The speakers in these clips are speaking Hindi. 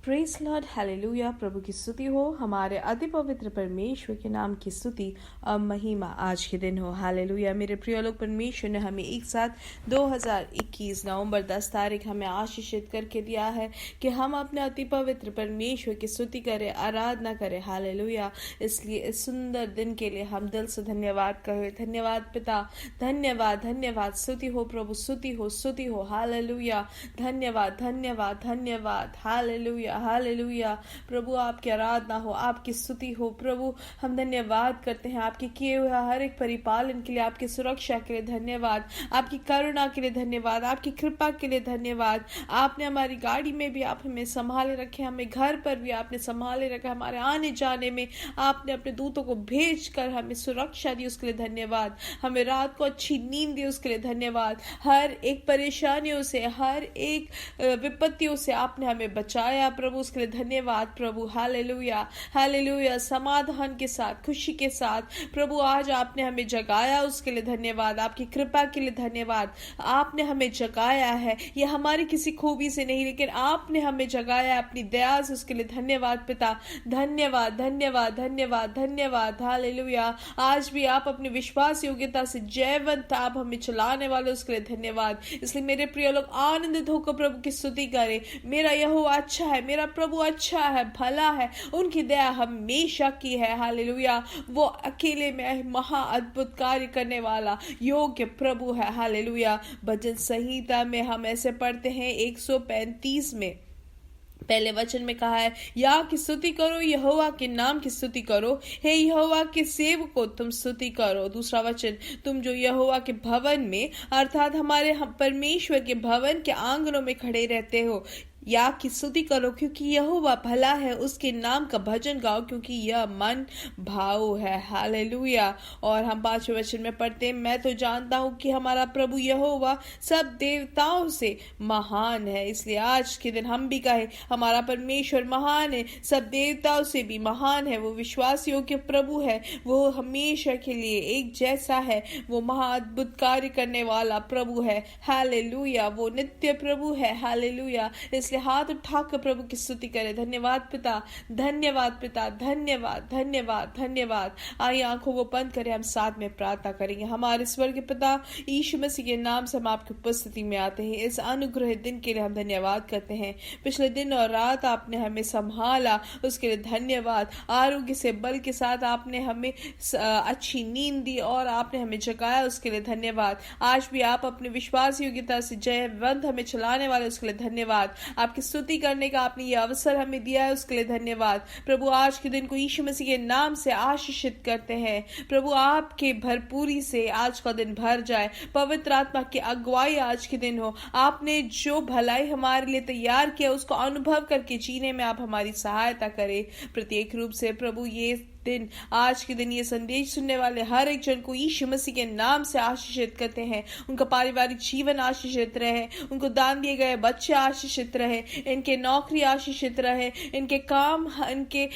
Praise Lord, hallelujah. प्रभु की स्तुति हो। हमारे अति पवित्र परमेश्वर के नाम की स्तुति और महिमा आज के दिन हो। हालेलुया। मेरे प्रिय लोग, परमेश्वर ने हमें एक साथ 2021 नवंबर 10 तारीख हमें आशीषित करके दिया है कि हम अपने अति पवित्र परमेश्वर की स्तुति करें, आराधना करें। हालेलुया। इसलिए इस सुंदर दिन के लिए हम दिल से धन्यवाद कहें। धन्यवाद पिता, धन्यवाद धन्यवाद। स्तुति हो प्रभु, स्तुति हो, स्तुति हो। हालेलुया। धन्यवाद धन्यवाद धन्यवाद। Hallelujah hallelujah. प्रभु आपकी आराधना हो, आपकी स्तुति हो। प्रभु हम धन्यवाद करते हैं आपके किए हुए हर एक परिपालन के लिए, आपकी सुरक्षा के लिए धन्यवाद, आपकी करुणा के लिए धन्यवाद, आपकी कृपा के लिए धन्यवाद। आपने हमारी गाड़ी में भी आप हमें संभाले रखे, हमें घर पर भी आपने संभाले रखा, हमारे आने जाने में आपने अपने दूतों को भेज कर हमें सुरक्षा दी, उसके लिए धन्यवाद। हमें रात को अच्छी नींद दी, उसके लिए धन्यवाद। हर एक परेशानियों से, हर एक विपत्तियों से आपने हमें बचाया प्रभु, उसके लिए धन्यवाद प्रभु। Hallelujah hallelujah. समाधान के साथ, खुशी के साथ प्रभु आज आपने हमें जगाया, उसके लिए धन्यवाद। आपकी कृपा के लिए धन्यवाद। आपने हमें जगाया है, यह हमारी किसी खूबी से नहीं, लेकिन आपने हमें जगाया अपनी दया से, उसके लिए धन्यवाद पिता। धन्यवाद धन्यवाद धन्यवाद धन्यवाद। हालेलुया। आज भी आप अपनी विश्वास योग्यता से जयवंत आप हमें चलाने वाले, उसके लिए धन्यवाद। इसलिए मेरे प्रिय लोग आनंदित होकर प्रभु की स्तुति करें। मेरा यहोवा अच्छा है, मेरा प्रभु अच्छा है, भला है, उनकी दया हमेशा की है। हालेलुया। वो अकेले में महा अद्भुत कार्य करने वाला योग्य प्रभु है। हालेलुया। भजन संहिता में हम ऐसे पढ़ते हैं 135 में पहले वचन में कहा है, या की स्तुति करो, यहोवा के नाम की स्तुति करो, हे यहोवा के सेवको तुम स्तुति करो। दूसरा वचन, तुम जो यहोवा के भवन में अर्थात हमारे परमेश्वर के भवन के आंगनों में खड़े रहते हो, या की स्तुति करो, क्योंकि यहोवा भला है, उसके नाम का भजन गाओ, क्योंकि यह मन भाव है। हालेलुया। और हम 5वें वचन में पढ़ते हैं, मैं तो जानता हूं कि हमारा प्रभु यहोवा सब देवताओं से महान है। इसलिए आज के दिन हम भी कहें, हमारा परमेश्वर महान है, सब देवताओं से भी महान है। वो विश्वास योग्य प्रभु है, वो हमेशा के लिए एक जैसा है, वो महाअद्भुत कार्य करने वाला प्रभु है। हालेलुया। वो नित्य प्रभु है। हालेलुया। इसलिए हाथ उठाकर प्रभु की स्तुति करें। धन्यवाद पिता, धन्यवाद पिता, धन्यवाद धन्यवाद धन्यवाद। आइए आंखों को बंद करें, हम साथ में प्रार्थना करेंगे। हमारे स्वर्गीय पिता, यीशु मसीह के नाम से हम आपकी उपस्थिति में आते हैं। इस अनुग्रहित दिन के लिए हम धन्यवाद करते हैं। पिछले दिन और रात आपने हमें संभाला, उसके लिए धन्यवाद। आरोग्य से बल के साथ आपने हमें अच्छी नींद दी और आपने हमें जगाया, उसके लिए धन्यवाद। आज भी आप अपने विश्वास योग्यता से जयवंत हमें चलाने वाले, उसके लिए धन्यवाद। आपकी स्तुति करने का आपने ये अवसर हमें दिया है, उसके लिए धन्यवाद प्रभु। आज के दिन को यीशु मसीह के नाम से आशीषित करते हैं प्रभु। आपके भरपूरी से आज का दिन भर जाए, पवित्र आत्मा की अगुवाई आज के दिन हो। आपने जो भलाई हमारे लिए तैयार किया, उसको अनुभव करके जीने में आप हमारी सहायता करें प्रत्येक रूप से प्रभु। ये दिन, आज के दिन, ये संदेश सुनने वाले हर एक जन को यीशु मसीह के नाम से आशीषित करते हैं। उनका पारिवारिक जीवन आशीषित रहे, उनको दान दिए गए बच्चे आशीषित रहे, इनके नौकरी आशीषित रहे, इनके काम, इनके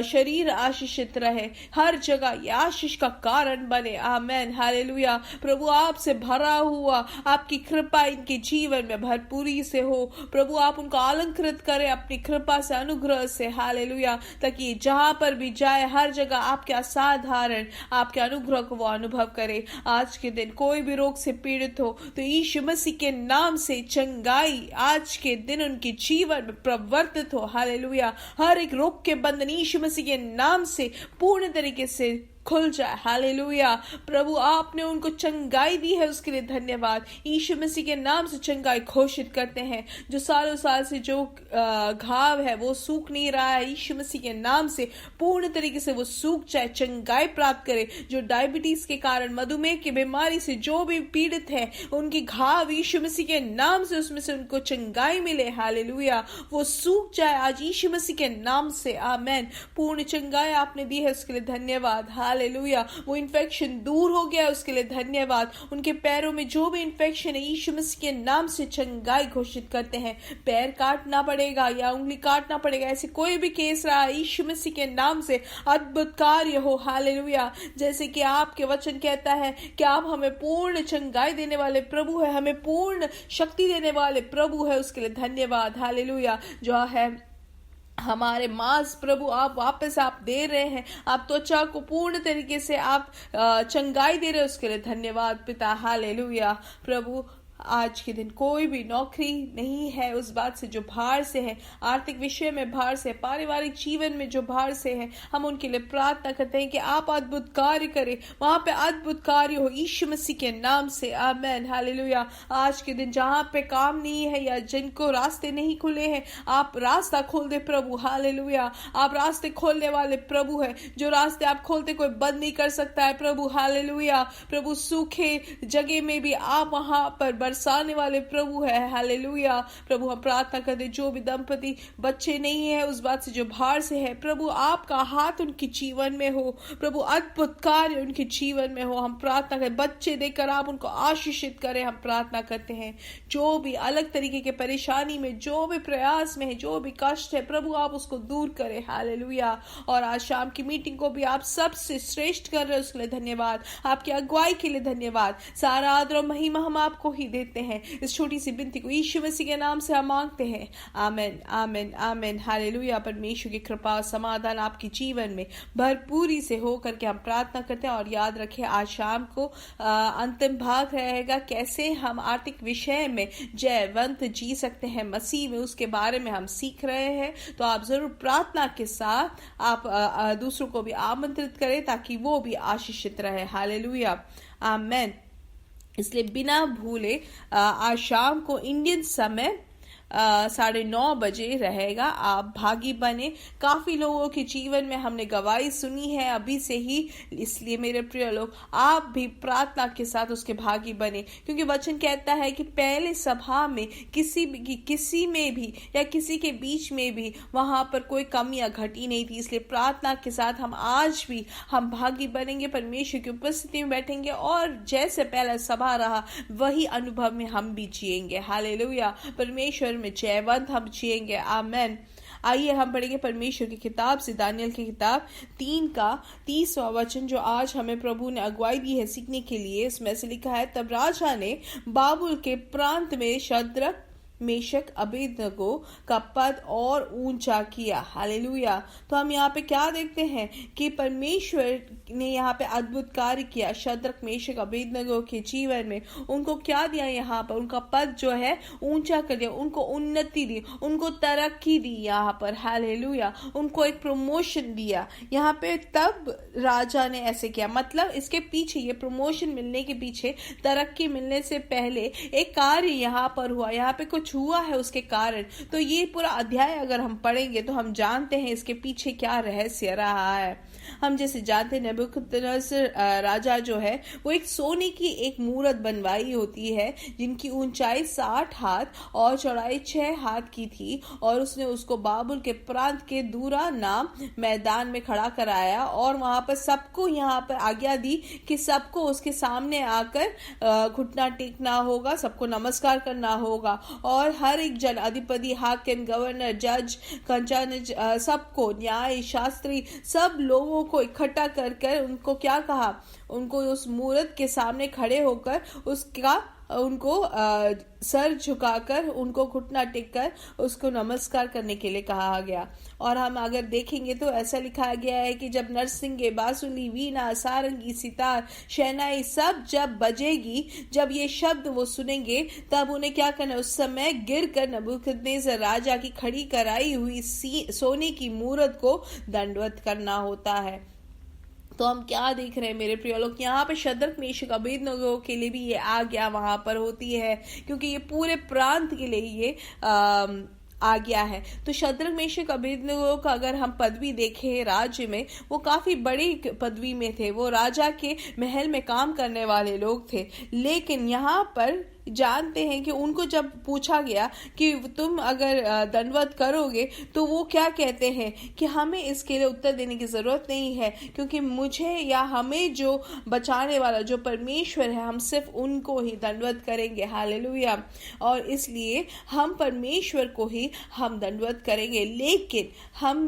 शरीर आशीषित रहे, हर जगह ये आशीष का कारण बने। आमेन। हालेलुया। प्रभु आपसे भरा हुआ आपकी कृपा इनके जीवन में भरपूरी से हो प्रभु। आप उनको अलंकृत करें अपनी कृपा से, अनुग्रह से। हालेलुया। ताकि जहां पर भी जाए, हर जगह आपके असाधारण आपके अनुग्रह को वो अनुभव करे। आज के दिन कोई भी रोग से पीड़ित हो तो यीशु मसीह के नाम से चंगाई आज के दिन उनके जीवन में प्रवर्तित हो। हालेलुया। हर एक रोग के बंधन यीशु मसीह के नाम से पूर्ण तरीके से खुल जाए। हालेलुया। प्रभु आपने उनको चंगाई दी है, उसके लिए धन्यवाद। यीशु मसीह के नाम से चंगाई घोषित करते हैं। जो सालों साल से जो घाव है वो सूख नहीं रहा है, यीशु मसीह के नाम से पूर्ण तरीके से वो सूख जाए, चंगाई प्राप्त करे। जो डायबिटीज के कारण, मधुमेह की बीमारी से जो भी पीड़ित है, उनकी घाव यीशु मसीह के नाम से उसमें से उनको चंगाई मिले। हालेलुया। वो सूख जाए आज यीशु मसीह के नाम से। आमेन। पूर्ण चंगाई आपने दी है, उसके लिए धन्यवाद। हालेलुया। वो इन्फेक्शन दूर हो गया, उसके लिए धन्यवाद। उनके पैरों में जो भी इन्फेक्शन है, यीशु मसीह के नाम से चंगाई घोषित करते हैं। पैर काटना पड़ेगा या उंगली काटना पड़ेगा, ऐसे कोई भी केस रहा, यीशु मसीह के नाम से अद्भुत कार्य हो। हालेलुया। जैसे कि आपके वचन कहता है कि आप हमें पूर्ण चंगाई देने वाले प्रभु है, हमें पूर्ण शक्ति देने वाले प्रभु है, उसके लिए धन्यवाद। हालेलुया। जो है हमारे मांस प्रभु आप वापस आप दे रहे हैं, आप त्वचा को पूर्ण तरीके से आप चंगाई दे रहे हैं, उसके लिए धन्यवाद पिता। हालेलुया प्रभु, आज के दिन कोई भी नौकरी नहीं है उस बात से जो बाहर से है, आर्थिक विषय में बाहर से, पारिवारिक जीवन में जो बाहर से है, हम उनके लिए प्रार्थना करते हैं कि आप अद्भुत कार्य करें, वहां पे अद्भुत कार्य हो यीशु मसीह के नाम से, आमेन हालेलुया। आज के दिन जहां पे काम नहीं है या जिनको रास्ते नहीं खुले हैं, आप रास्ता खोल दे प्रभु, हालेलुया। आप रास्ते खोलने वाले प्रभु है, जो रास्ते आप खोलते कोई बंद नहीं कर सकता है प्रभु, हालेलुया। प्रभु सूखे जगह में भी आप वहां पर बरसाने वाले प्रभु है, हालेलुया। प्रभु हम प्रार्थना करते जो भी दंपति बच्चे नहीं है उस बात से जो बाहर से है, प्रभु आपका हाथ उनके जीवन में हो, प्रभु अद्भुत कार्य उनके जीवन में हो। हम प्रार्थना करें बच्चे देकर आप उनको आशीषित करें, हम प्रार्थना करते हैं जो भी अलग तरीके के परेशानी में, जो भी प्रयास में है, जो भी कष्ट है, प्रभु आप उसको दूर करें, हालेलुया। और आज शाम की मीटिंग को भी आप सबसे श्रेष्ठ कर रहे हैं, उसके लिए धन्यवाद, आपकी अगुवाई के लिए धन्यवाद। सारा आदर और महिमा हम आपको ही देते हैं। इस छोटी सी विनती को यीशु मसीह के नाम से हम मांगते हैं, आमेन आमेन आमेन हालेलुया। परमेश्वर की कृपा और समाधान आपके जीवन में भरपूरी से हो करके हम प्रार्थना करते हैं। और याद रखें आज शाम को अंतिम भाग रहेगा, कैसे हम आर्थिक विषय में जयवंत जी सकते हैं मसीह में, उसके बारे में हम सीख रहे हैं। तो आप जरूर प्रार्थना के साथ आप दूसरों को भी आमंत्रित करें ताकि वो भी आशीषित रहे, हालेलुया आमेन। इसलिए बिना भूले आज शाम को इंडियन समय 9:30 बजे रहेगा, आप भागी बने। काफी लोगों के जीवन में हमने गवाही सुनी है अभी से ही, इसलिए मेरे प्रिय लोग आप भी प्रार्थना के साथ उसके भागी बने, क्योंकि वचन कहता है कि पहले सभा में किसी में भी या किसी के बीच में भी वहां पर कोई कमी या घटी नहीं थी। इसलिए प्रार्थना के साथ हम आज भी हम भागी बनेंगे, परमेश्वर की उपस्थिति में बैठेंगे और जैसे पहला सभा रहा वही अनुभव में हम भी जिएंगे, हालेलुया। परमेश्वर में जयवंत हम जिएंगे, आमेन। आइए हम पढ़ेंगे परमेश्वर की किताब से, दानियल की किताब 3 का 30वां वचन, जो आज हमें प्रभु ने अगुवाई दी है सीखने के लिए। इसमें से लिखा है, तब राजा ने बाबुल के प्रांत में शद्रक मेशक अबेदनगो का पद और ऊंचा किया, हालेलुया। तो हम यहाँ पे क्या देखते हैं कि परमेश्वर ने यहाँ पे अद्भुत कार्य किया शद्रक मेशक अबेदनगो के जीवन में। उनको क्या दिया यहाँ पर, उनका पद जो है ऊंचा कर दिया, उनको उन्नति दी, उनको तरक्की दी यहाँ पर, हालेलुया। उनको एक प्रमोशन दिया यहाँ पे। तब राजा ने ऐसे किया, मतलब इसके पीछे, ये प्रमोशन मिलने के पीछे, तरक्की मिलने से पहले एक कार्य यहाँ पर हुआ, यहाँ पे कुछ हुआ है उसके कारण। तो ये पूरा अध्याय अगर हम पढ़ेंगे तो हम जानते हैं इसके पीछे क्या रहस्य रहा है। हम जैसे जानते हैं नेबुकदनेस्सर राजा जो है वो एक सोने की एक मूरत बनवाई होती है जिनकी ऊंचाई 60 हाथ और चौड़ाई 6 हाथ की थी, और उसने उसको बाबुल के प्रांत के दूरा नाम मैदान में खड़ा कराया और वहां पर सबको यहाँ पर आज्ञा दी कि सबको उसके सामने आकर घुटना टेकना होगा, सबको नमस्कार करना होगा। और हर एक जन, अधिपति, हाकिम, गवर्नर, जज, खजांची, सबको, न्याय शास्त्री, सब लोगों को इकट्ठा कर कर उनको क्या कहा, उनको उस मूरत के सामने खड़े होकर उसका उनको सर झुकाकर, उनको घुटना टेककर उसको नमस्कार करने के लिए कहा गया। और हम अगर देखेंगे तो ऐसा लिखा गया है कि जब नरसिंगे, बांसुरी, वीणा, सारंगी, सितार, शहनाई सब जब बजेगी, जब ये शब्द वो सुनेंगे, तब उन्हें क्या करना, उस समय गिर कर नबूकदनेस्सर राजा की खड़ी कराई हुई सोने की मूरत को दंडवत करना होता है। तो हम क्या देख रहे हैं मेरे प्रिय लोग, यहाँ पे शद्रक मेशक अबेदनगो के लिए भी ये आज्ञा वहां पर होती है, क्योंकि ये पूरे प्रांत के लिए ये आ गया है। तो शद्रक मेशक अबेदनगो का अगर हम पदवी देखें राज्य में, वो काफी बड़ी पदवी में थे, वो राजा के महल में काम करने वाले लोग थे। लेकिन यहाँ पर जानते हैं कि उनको जब पूछा गया कि तुम अगर दंडवत करोगे, तो वो क्या कहते हैं कि हमें इसके लिए उत्तर देने की जरूरत नहीं है, क्योंकि मुझे या हमें जो बचाने वाला जो परमेश्वर है, हम सिर्फ उनको ही दंडवत करेंगे, हालेलुया। और इसलिए हम परमेश्वर को ही हम दंडवत करेंगे। लेकिन हम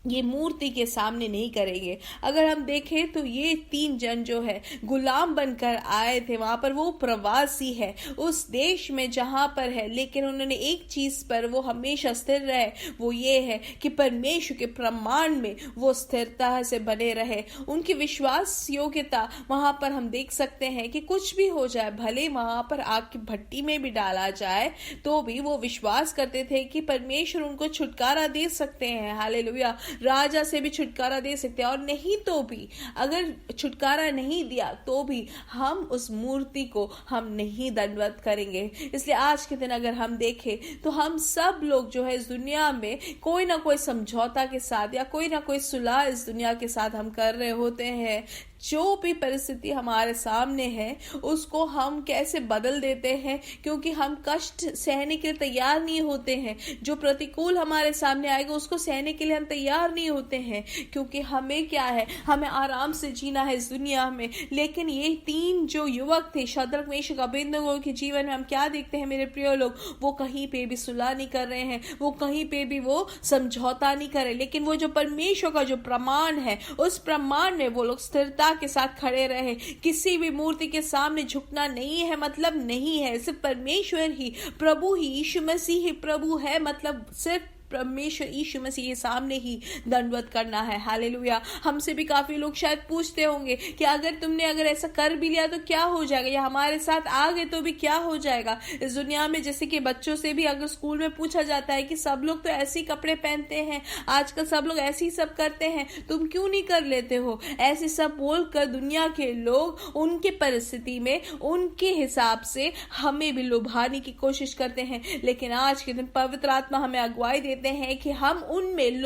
ये मूर्ति के सामने नहीं करेंगे। अगर हम देखें तो ये 3 जन जो है गुलाम बनकर आए थे, वहां पर वो प्रवासी है उस देश में जहां पर है, लेकिन उन्होंने एक चीज पर वो हमेशा स्थिर रहे, वो ये है कि परमेश्वर के प्रमाण में वो स्थिरता से बने रहे। उनकी विश्वास योग्यता वहां पर हम देख सकते हैं कि कुछ भी हो जाए, भले वहां पर आग की भट्टी में भी डाला जाए तो भी वो विश्वास करते थे कि परमेश्वर उनको छुटकारा दे सकते हैं। हालेलुया। राजा से भी छुटकारा दे सकते हैं, और नहीं तो भी अगर छुटकारा नहीं दिया तो भी हम उस मूर्ति को हम नहीं दंडवत करेंगे। इसलिए आज के दिन अगर हम देखें तो हम सब लोग जो है इस दुनिया में कोई ना कोई समझौता के साथ या कोई ना कोई सुलह इस दुनिया के साथ हम कर रहे होते हैं। जो भी परिस्थिति हमारे सामने है उसको हम कैसे बदल देते हैं, क्योंकि हम कष्ट सहने के लिए तैयार नहीं होते हैं। जो प्रतिकूल हमारे सामने आएगा उसको सहने के लिए हम तैयार नहीं होते हैं, क्योंकि हमें क्या है, हमें आराम से जीना है इस दुनिया में। लेकिन ये 3 जो युवक थे, शद्रक मेशक अबेदनगो के जीवन में हम क्या देखते हैं मेरे प्रिय लोग, वो कहीं पे भी सुलह नहीं कर रहे हैं, वो कहीं पे भी वो समझौता नहीं कर रहे, लेकिन वो जो परमेश्वर का जो प्रमाण है उस प्रमाण में वो लोग स्थिरता के साथ खड़े रहे। किसी भी मूर्ति के सामने झुकना नहीं है, मतलब नहीं है। सिर्फ परमेश्वर ही प्रभु ही, यीशु मसीह ही प्रभु है, मतलब सिर्फ परमेश्वर यीशु मसीह के सामने ही दंडवत करना है। हालेलुया। हमसे भी काफी लोग शायद पूछते होंगे कि अगर ऐसा कर भी लिया तो क्या हो जाएगा, या हमारे साथ आ गए तो भी क्या हो जाएगा। इस दुनिया में जैसे कि बच्चों से भी अगर स्कूल में पूछा जाता है कि सब लोग तो ऐसे ही कपड़े पहनते हैं, आजकल सब लोग ऐसे ही सब करते हैं, तुम क्यों नहीं कर लेते हो, ऐसे सब बोलकर दुनिया के लोग उनके परिस्थिति में उनके हिसाब से हमें भी लुभाने की कोशिश करते हैं। लेकिन आज के दिन पवित्र आत्मा हमें अगुवाई देते हैं कि हम उनमें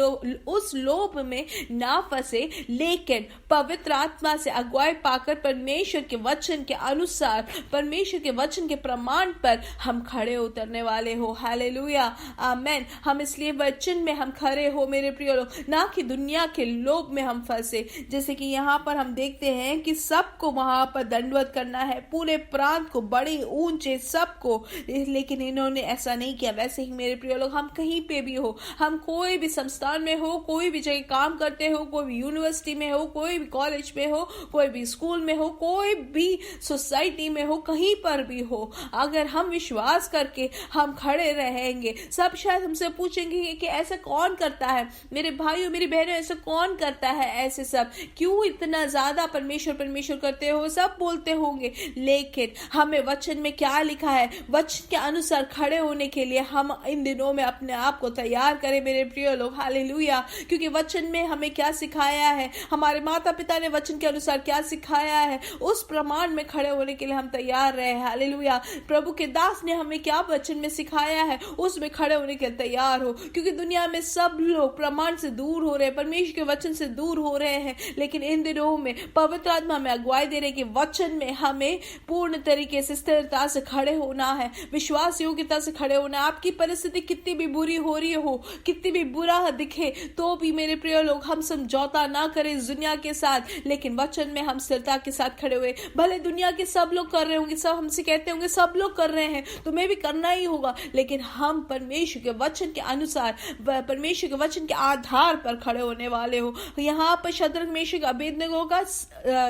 उस लोभ में ना फंसे, लेकिन पवित्र आत्मा से अगुवाई पाकर परमेश्वर के वचन के अनुसार, परमेश्वर के वचन के प्रमाण पर हम खड़े उतरने वाले हो। हालेलुया, आमेन। हम इसलिए वचन में हम खड़े हो मेरे प्रिय लोग, ना कि दुनिया के लोभ में हम फंसे। जैसे कि यहाँ पर हम देखते हैं कि सबको वहां पर दंडवत करना है, पूरे प्रांत को, बड़े ऊंचे सबको, लेकिन इन्होंने ऐसा नहीं किया। वैसे ही मेरे प्रिय लोग, हम कहीं पे भी हो, हम कोई भी संस्थान में हो, कोई भी जगह काम करते हो, कोई भी यूनिवर्सिटी में हो, कोई भी कॉलेज में हो, कोई भी स्कूल में हो, कोई भी सोसाइटी में हो, कहीं पर भी हो, अगर हम विश्वास करके हम खड़े रहेंगे, सब शायद हमसे पूछेंगे कि ऐसा कौन करता है, मेरे भाइयों मेरी बहनों ऐसा कौन करता है, ऐसे सब क्यों इतना ज्यादा परमेश्वर परमेश्वर करते हो, सब बोलते होंगे। लेकिन हमें वचन में क्या लिखा है, वचन के अनुसार खड़े होने के लिए हम इन दिनों में अपने आप को तैयार करें मेरे प्रिय लोग। हालेलुया। क्योंकि वचन में हमें क्या सिखाया है, हमारे माता पिता ने वचन के अनुसार क्या सिखाया है, उस प्रमाण में खड़े होने के लिए हम तैयार रहे। हालेलुया। प्रभु के दास ने हमें क्या वचन में सिखाया है, उसमें खड़े होने के लिए तैयार हो। क्योंकि दुनिया में सब लोग प्रमाण से दूर हो रहे हैं, परमेश्वर के वचन से दूर हो रहे हैं, लेकिन इन दिनों में पवित्र आत्मा हमें अगुवाई दे रहे कि वचन में हमें पूर्ण तरीके से स्थिरता से खड़े होना है, विश्वास योग्यता से खड़े होना है। आपकी परिस्थिति कितनी भी बुरी हो रही हो, कितनी भी बुरा दिखे, तो भी मेरे प्रिय लोग हम समझौता ना करें इस दुनिया के साथ, लेकिन वचन में हम स्थिरता के साथ खड़े हुए। भले दुनिया के सब लोग कर रहे होंगे, सब हमसे कहते होंगे सब लोग कर रहे हैं, तुम्हें भी करना ही होगा, लेकिन हम परमेश्वर के वचन के अनुसार, परमेश्वर के वचन के आधार पर खड़े होने वाले हो। यहाँ पर शद्रक मेशक अबेदनगो का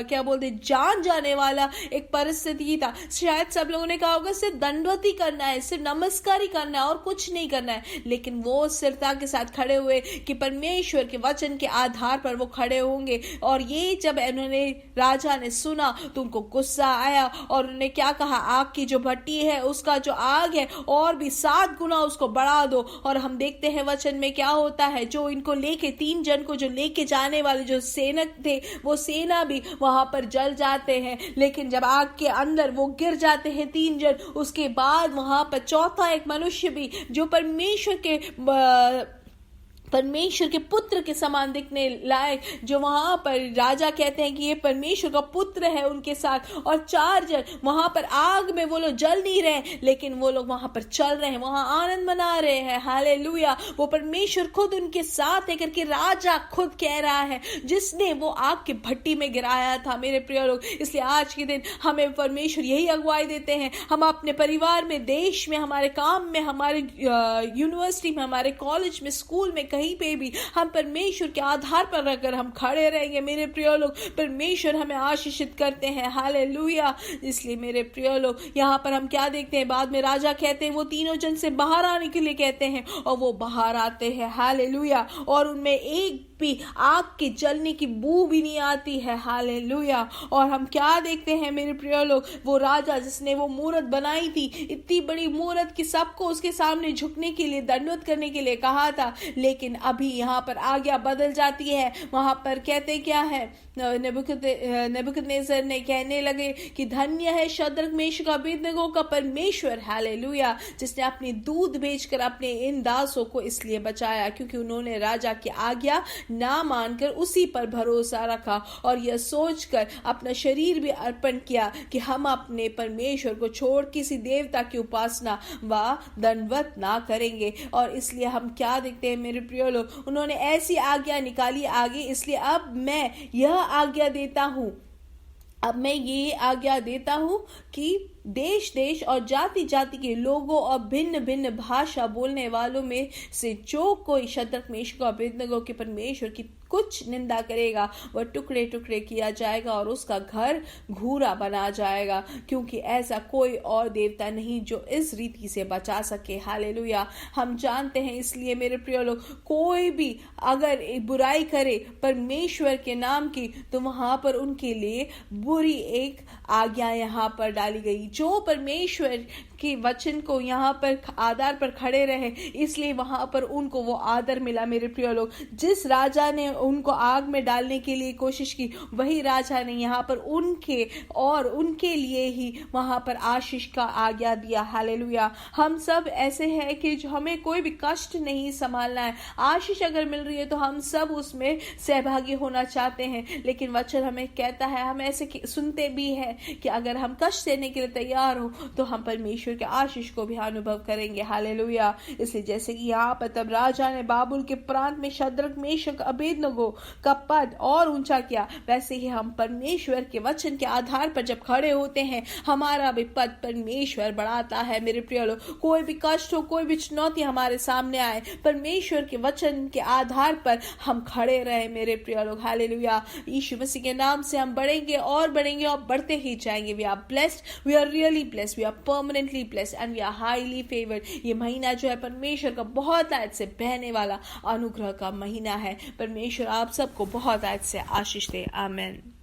क्या बोलते जान जाने वाला एक परिस्थिति था। शायद सब लोगों ने कहा होगा सिर्फ दंडवत ही करना है, सिर्फ नमस्कार ही करना है और कुछ नहीं करना है, लेकिन वो स्थिरता के साथ खड़े हुए कि परमेश्वर के वचन के आधार पर वो खड़े होंगे। और ये जब उन्होंने राजा ने सुना तो उनको गुस्सा आया और उन्होंने क्या कहा, आग की जो भट्टी है उसका जो आग है और भी 7 गुना उसको बढ़ा दो। और हम देखते हैं वचन में क्या होता है, जो इनको लेके 3 जन को जो लेके जाने वाले जो सेनक थे, वो सेना भी वहां पर जल जाते हैं। लेकिन जब आग के अंदर वो गिर जाते हैं 3 जन, उसके बाद वहां पर चौथा एक मनुष्य भी जो परमेश्वर के पुत्र के समान दिखने लायक, जो वहां पर राजा कहते हैं कि ये परमेश्वर का पुत्र है उनके साथ, और 4 जन वहां पर आग में वो लोग जल नहीं रहे, लेकिन वो लोग वहां पर चल रहे हैं, वहां आनंद मना रहे हैं। हालेलुया। वो परमेश्वर खुद उनके साथ है करके राजा खुद कह रहा है, जिसने वो आग की भट्टी में गिराया था मेरे प्रिय लोग। इसलिए आज के दिन हमें परमेश्वर यही अगुवाई देते हैं, हम अपने परिवार में, देश में, हमारे काम में, हमारे यूनिवर्सिटी में, हमारे कॉलेज में, स्कूल में, कहीं कहीं पे भी हम परमेश्वर के आधार पर अगर हम खड़े रहेंगे मेरे प्रिय लोग, परमेश्वर हमें आशीषित करते हैं। हालेलुया। इसलिए मेरे प्रिय लोग यहाँ पर हम क्या देखते हैं, बाद में राजा कहते हैं वो तीनों जन से बाहर आने के लिए कहते हैं और वो बाहर आते हैं। हालेलुया। और उनमें एक भी आग के जलने की बू भी नहीं आती है। हालेलुया। और हम क्या देखते हैं मेरे प्रिय लोग, वो राजा जिसने वो मूर्त बनाई थी, इतनी बड़ी मूर्त कि सबको उसके सामने झुकने के लिए, दंडवत करने के लिए कहा था, लेकिन अभी यहाँ पर आज्ञा बदल जाती है। वहां पर कहते क्या है, नेबुकदनेस्सर ने कहने लगे कि धन्य है शद्रक मेशक अबेदनगो का परमेश्वर। हालेलुया। जिसने अपनी दूध बेचकर अपने इन दासों को इसलिए बचाया क्योंकि उन्होंने राजा की आज्ञा ना मानकर उसी पर भरोसा रखा और यह सोचकर अपना शरीर भी अर्पण किया कि हम अपने परमेश्वर को छोड़ किसी देवता की उपासना व दंडवत ना करेंगे। और इसलिए हम क्या देखते हैं मेरे प्रिय लोग, उन्होंने ऐसी आज्ञा निकाली आगे, इसलिए अब मैं यह आज्ञा देता हूं, अब मैं ये आज्ञा देता हूं कि देश देश और जाति जाति के लोगों और भिन्न भिन्न भाषा बोलने वालों में से जो कोई शद्रक मेशक और अबेदनगो के परमेश्वर की कुछ निंदा करेगा वह टुकड़े टुकड़े किया जाएगा और उसका घर घूरा बना जाएगा, क्योंकि ऐसा कोई और देवता नहीं जो इस रीति से बचा सके। हालेलुया। हम जानते हैं, इसलिए मेरे प्रिय लोग, कोई भी अगर बुराई करे परमेश्वर के नाम की तो वहां पर उनके लिए बुरी एक आज्ञा यहाँ पर डाली गई। जो परमेश्वर के वचन को यहाँ पर आधार पर खड़े रहे, इसलिए वहां पर उनको वो आदर मिला। मेरे प्रिय लोग, जिस राजा ने उनको आग में डालने के लिए कोशिश की, वही राजा ने यहाँ पर उनके और उनके लिए ही वहां पर आशीष का आज्ञा दिया। हालेलुया। हम सब ऐसे हैं कि जो हमें कोई भी कष्ट नहीं संभालना है। आशीष अगर मिल रही है तो हम सब उसमें सहभागी होना चाहते हैं, लेकिन वचन हमें कहता है, हम ऐसे सुनते भी हैं कि अगर हम कष्ट सहने के लिए तैयार हो तो हम परमेश्वर के आशीष को भी अनुभव करेंगे। हालेलुया। इसलिए जैसे कि यहाँ पर तब राजा ने बाबुल के प्रांत में शद्रक मेशक अबेदनगो का पद और ऊंचा किया, वैसे ही हम परमेश्वर के वचन के आधार पर जब खड़े होते हैं हमारा भी पद परमेश्वर बढ़ाता है। मेरे प्रिय लोग, कोई भी कष्ट हो, कोई भी चुनौती हमारे सामने आए, परमेश्वर के वचन के आधार पर हम खड़े रहे। मेरे प्रिय लोग, हालेलुया। यीशु मसीह के नाम से हम बढ़ेंगे और बढ़ते ही जाएंगे। We are blessed, we are really blessed, we are permanently blessed and we are highly favoured. ये महीना जो है परमेश्वर का बहुत आयत से बहने वाला अनुग्रह का महीना है। परमेश्वर आप सबको बहुत आयत से आशीष दे। आमीन।